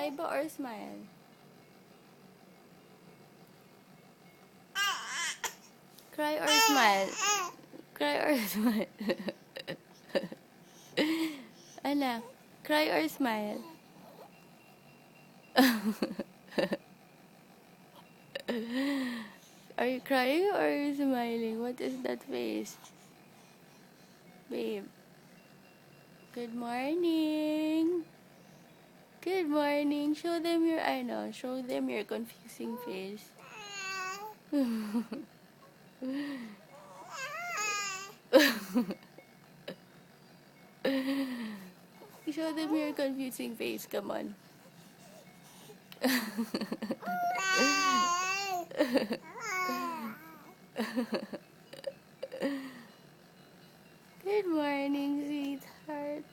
Cry ba or smile? Cry or smile? Cry or smile? Anak, cry or smile? Are you crying or are you smiling? What is that face? Babe. Good morning. Good morning. Show them your, show them your confusing face. Show them your confusing face. Come on. Good morning, sweetheart.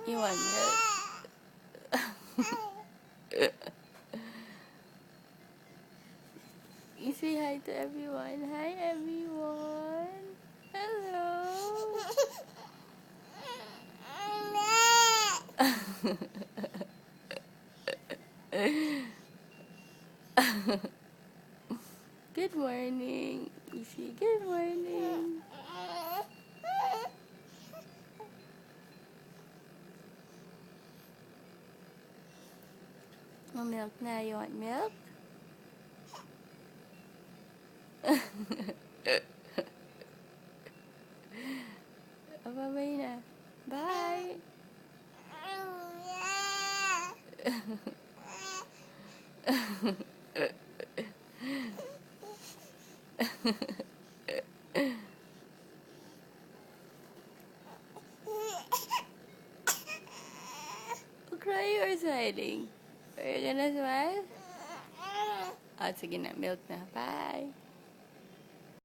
You want milk? You say hi to everyone. Hi, everyone. Hello. Good morning. Isi, good morning. Milk na. You want milk? Bye-bye na. Bye. Cry or smiling? Are you gonna smile? Oh, sige na. Milk na. Bye.